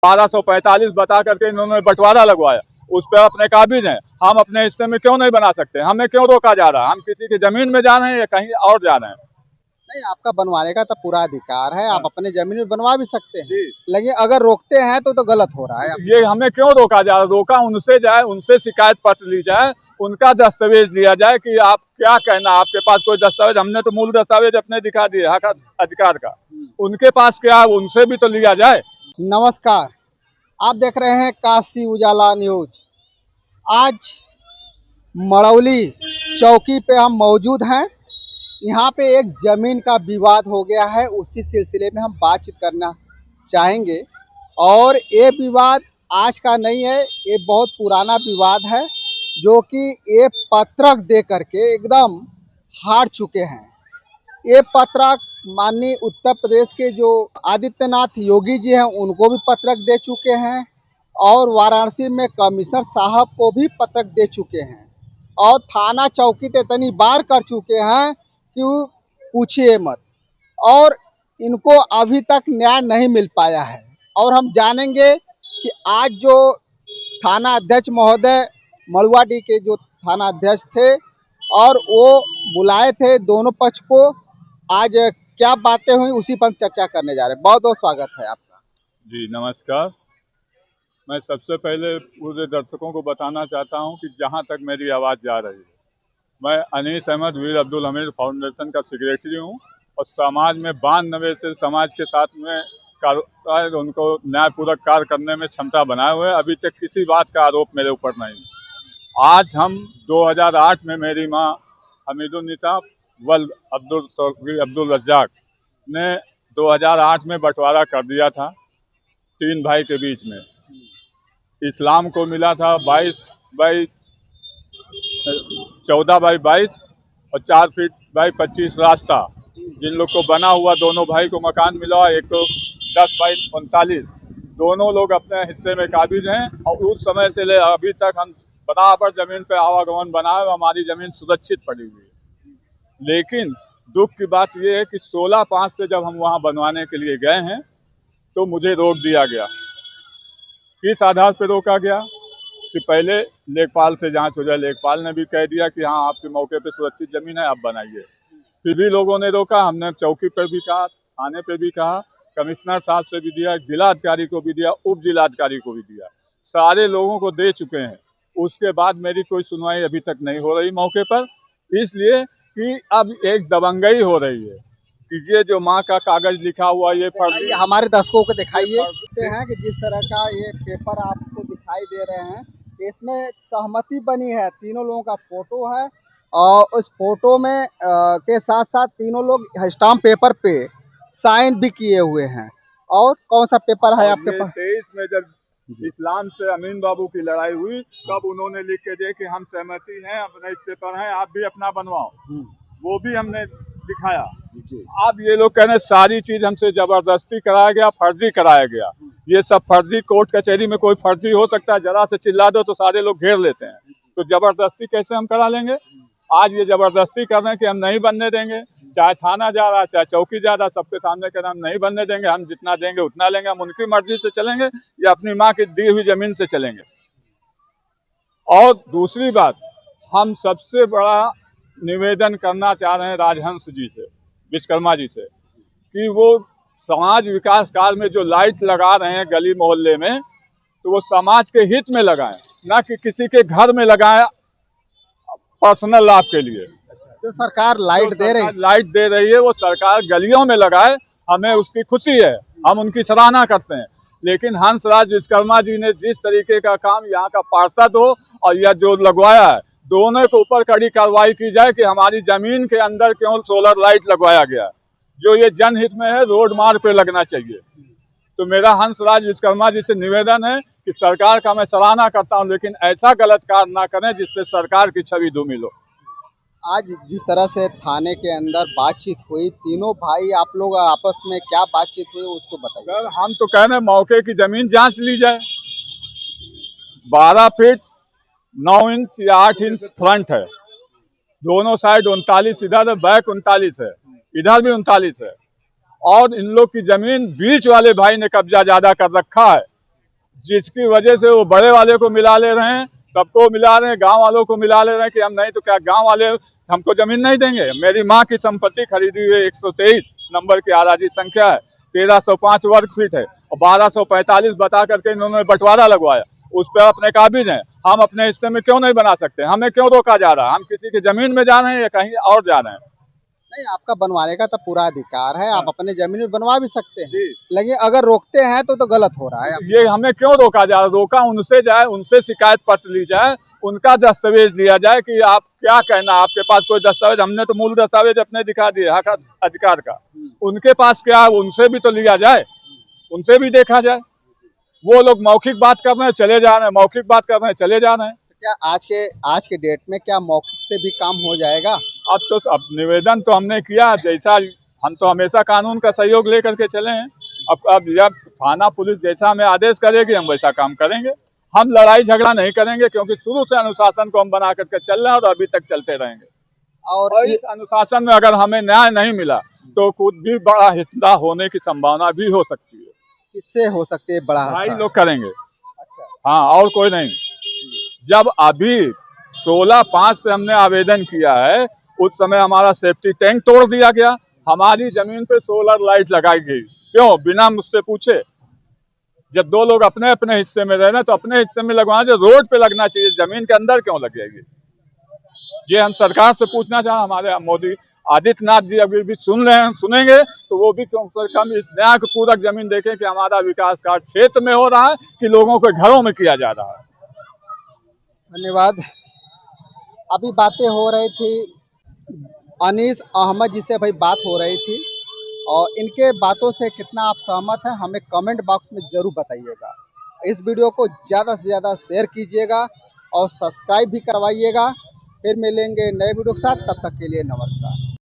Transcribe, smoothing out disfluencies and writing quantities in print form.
1245 बता करके इन्होंने बंटवारा लगवाया, उस पर अपने काबिज हैं। हम अपने हिस्से में क्यों नहीं बना सकते? हमें क्यों रोका जा रहा है? हम किसी की जमीन में जा रहे हैं या कहीं और जा रहे हैं? नहीं, आपका बनवाने का तो पूरा अधिकार है, आप अपने जमीन में बनवा भी सकते हैं, जी। लेकिन अगर रोकते हैं तो गलत हो रहा है। ये हमें क्यों रोका जा रहा है? रोका उनसे जाए, उनसे शिकायत पत्र ली जाए, उनका दस्तावेज लिया जाए कि आप क्या कहना, आपके पास कोई दस्तावेज? हमने तो मूल दस्तावेज अपने दिखा दिए हक अधिकार का, उनके पास क्या, उनसे भी तो लिया जाए। नमस्कार, आप देख रहे हैं काशी उजाला न्यूज। आज मड़ौली चौकी पे हम मौजूद हैं। यहाँ पे एक जमीन का विवाद हो गया है, उसी सिलसिले में हम बातचीत करना चाहेंगे। और ये विवाद आज का नहीं है, ये बहुत पुराना विवाद है, जो कि ये पत्रक दे करके एकदम हार चुके हैं। ये पत्रक माननीय उत्तर प्रदेश के जो आदित्यनाथ योगी जी हैं उनको भी पत्रक दे चुके हैं, और वाराणसी में कमिश्नर साहब को भी पत्रक दे चुके हैं, और थाना चौकी ते इतनी बार कर चुके हैं कि पूछिए मत। और इनको अभी तक न्याय नहीं मिल पाया है। और हम जानेंगे कि आज जो थाना अध्यक्ष महोदय मड़ुआडीह के जो थाना अध्यक्ष थे, और वो बुलाए थे दोनों पक्ष को, आज क्या बातें हुई उसी पर चर्चा करने जा रहे हैं। बहुत बहुत स्वागत है आपका। जी नमस्कार। मैं सबसे पहले पूरे दर्शकों को बताना चाहता हूं कि जहां तक मेरी आवाज़ जा रही है, मैं अनीस अहमद वीर अब्दुल हमीद फाउंडेशन का सेक्रेटरी हूं, और समाज में 92 से समाज के साथ में कार्य, उनको न्यायपूर्वक कार्य करने में क्षमता बनाए हुए। अभी तक किसी बात का आरोप मेरे ऊपर नहीं। आज हम 2008 में मेरी माँ हमीदुन्निसा वल्द अब्दुल रज्जाक ने 2008 में बंटवारा कर दिया था 3 भाई के बीच में। इस्लाम को मिला था 14x22 और 4 फीट बाई 25 रास्ता, जिन लोग को बना हुआ दोनों भाई को मकान मिला, एक को 10x39। दोनों लोग अपने हिस्से में काबिज हैं, और उस समय से ले अभी तक हम बराबर जमीन पे आवागमन बना है, हमारी जमीन सुरक्षित पड़ी हुई है। लेकिन दुख की बात यह है कि 16/5 से जब हम वहाँ बनवाने के लिए गए हैं तो मुझे रोक दिया गया। किस आधार पर रोका गया? कि पहले लेखपाल से जांच हो जाए। लेखपाल ने भी कह दिया कि हाँ, आपके मौके पे सुरक्षित जमीन है, आप बनाइए। फिर भी लोगों ने रोका। हमने चौकी पर भी कहा, थाने पे भी कहा, कमिश्नर साहब से भी दिया, जिला अधिकारी को भी दिया, उप जिला अधिकारी को भी दिया, सारे लोगों को दे चुके हैं। उसके बाद मेरी कोई सुनवाई अभी तक नहीं हो रही मौके पर, इसलिए कि अब एक दबंगई हो रही है कि ये जो माँ का कागज लिखा हुआ ये फर्जी। हमारे दर्शकों को दिखाइए हैं कि जिस तरह का ये पेपर आपको दिखाई दे रहे हैं, इसमें सहमति बनी है, तीनों लोगों का फोटो है, और उस फोटो में के साथ साथ तीनों लोग स्टाम्प पेपर पे साइन भी किए हुए हैं। और कौन सा पेपर है आपके पास? 23 में जब इस्लाम से अमीन बाबू की लड़ाई हुई, तब उन्होंने लिख के दिए कि हम सहमति हैं, अपने हिस्से पर हैं, आप भी अपना बनवाओ। वो भी हमने दिखाया। अब ये लोग कह रहे हैं सारी चीज हमसे जबरदस्ती कराया गया, फर्जी कराया गया। ये सब फर्जी, कोर्ट कचहरी में कोई फर्जी हो सकता है? जरा से चिल्ला दो तो सारे लोग घेर लेते हैं, तो जबरदस्ती कैसे हम करा लेंगे? आज ये जबरदस्ती कर रहे हैं कि हम नहीं बनने देंगे। चाहे थाना जा रहा, चाहे चौकी जा रहा, सबके सामने कह रहे हैं हम नहीं बनने देंगे, हम जितना देंगे उतना लेंगे, हम उनकी मर्जी से चलेंगे या अपनी माँ की दी हुई जमीन से चलेंगे। और दूसरी बात, हम सबसे बड़ा निवेदन करना चाह रहे हैं राजहंस जी से, विश्वकर्मा जी से, कि वो समाज विकास कार्य में जो लाइट लगा रहे हैं गली मोहल्ले में, तो वो समाज के हित में लगाएं, ना कि किसी के घर में लगाएं पर्सनल लाभ के लिए। जो सरकार लाइट दे रही है वो सरकार गलियों में लगाए, हमें उसकी खुशी है, हम उनकी सराहना करते हैं। लेकिन हंसराज विश्वकर्मा जी ने जिस तरीके का काम यहाँ का पार्षद हो और यह जो लगवाया है, दोनों के ऊपर कड़ी कार्रवाई की जाए कि हमारी जमीन के अंदर क्यों सोलर लाइट लगवाया गया, जो ये जनहित में है, रोड मार्ग पे लगना चाहिए। तो मेरा हंसराज विश्वकर्मा जी से निवेदन है कि सरकार का मैं सराहना करता हूं, लेकिन ऐसा गलत कार्य ना करें जिससे सरकार की छवि धूमिल हो। आज जिस तरह से थाने के अंदर बातचीत हुई, तीनों भाई आप लोग आपस में क्या बातचीत हुई उसको बताइए। सर, हम तो कह रहे हैं मौके की जमीन जांच ली जाए। 12 फीट 9 इंच या 8 इंच फ्रंट है, दोनों साइड 39, इधर बैक 39 है, इधर भी 39 है, और इन लोग की जमीन बीच वाले भाई ने कब्जा ज्यादा कर रखा है, जिसकी वजह से वो बड़े वाले को मिला ले रहे हैं, सबको मिला रहे हैं, गांव वालों को मिला ले रहे हैं कि हम नहीं तो क्या गांव वाले हमको जमीन नहीं देंगे। मेरी माँ की संपत्ति खरीदी हुई 123 नंबर की आराजी संख्या है, 1305 वर्ग फीट है और 1245 बता करके इन्होंने बंटवारा लगवाया, उस पर अपने काबिज हैं। हम अपने हिस्से में क्यों नहीं बना सकते? हमें क्यों रोका जा रहा है? हम किसी की जमीन में जा रहे हैं या कहीं और जा रहे हैं? नहीं, आपका बनवाने का तो पूरा अधिकार है, आप अपने जमीन में बनवा भी सकते हैं, जी। लेकिन अगर रोकते हैं तो गलत हो रहा है। ये हमें क्यों रोका जा रहा है? रोका उनसे जाए, उनसे शिकायत पत्र ली जाए, उनका दस्तावेज दिया जाए कि आप क्या कहना, आपके पास कोई दस्तावेज? हमने तो मूल दस्तावेज अपने दिखा दिए हक अधिकार का, उनके पास क्या है उनसे भी तो लिया जाए, उनसे भी देखा जाए। वो लोग मौखिक बात कर रहे हैं, चले जा रहे हैं, मौखिक बात कर रहे हैं, चले जा रहे हैं। क्या आज के डेट में क्या मौखिक से भी काम हो जाएगा? अब निवेदन तो हमने किया, जैसा हम तो हमेशा कानून का सहयोग लेकर के चले हैं। अब जब थाना पुलिस जैसा हमें आदेश करेगी हम वैसा काम करेंगे। हम लड़ाई झगड़ा नहीं करेंगे, क्योंकि शुरू से अनुशासन को हम बना करके चल रहे हैं और अभी तक चलते रहेंगे। और इस अनुशासन में अगर हमें न्याय नहीं मिला तो कुछ भी बड़ा हिस्सा होने की संभावना भी हो सकती है। किससे हो सकती है बड़ा भाई हिस्सा? लोग करेंगे। अच्छा, हाँ, और कोई नहीं। जब अभी 16/5 से हमने आवेदन किया है, उस समय हमारा सेफ्टी टैंक तोड़ दिया गया, हमारी जमीन पे सोलर लाइट लगाई गई। क्यों? बिना मुझसे पूछे। जब दो लोग अपने अपने हिस्से में रह रहे हैं तो अपने हिस्से में लगवाना चाहिए, रोड पे लगना चाहिए, जमीन के अंदर क्यों लग जाएगी? ये हम सरकार से पूछना चाहें। हमारे मोदी आदित्यनाथ जी अभी भी सुन रहे हैं, सुनेंगे तो वो भी कम से कम इस न्याय को पूरक जमीन देखें कि हमारा विकास कार्य क्षेत्र में हो रहा है कि लोगों के घरों में किया जा रहा है। धन्यवाद। अभी बातें हो रही थी, अनीस अहमद जी से भाई बात हो रही थी, और इनके बातों से कितना आप सहमत हैं हमें कमेंट बॉक्स में ज़रूर बताइएगा। इस वीडियो को ज़्यादा से ज़्यादा शेयर कीजिएगा और सब्सक्राइब भी करवाइएगा। फिर मिलेंगे नए वीडियो के साथ, तब तक के लिए नमस्कार।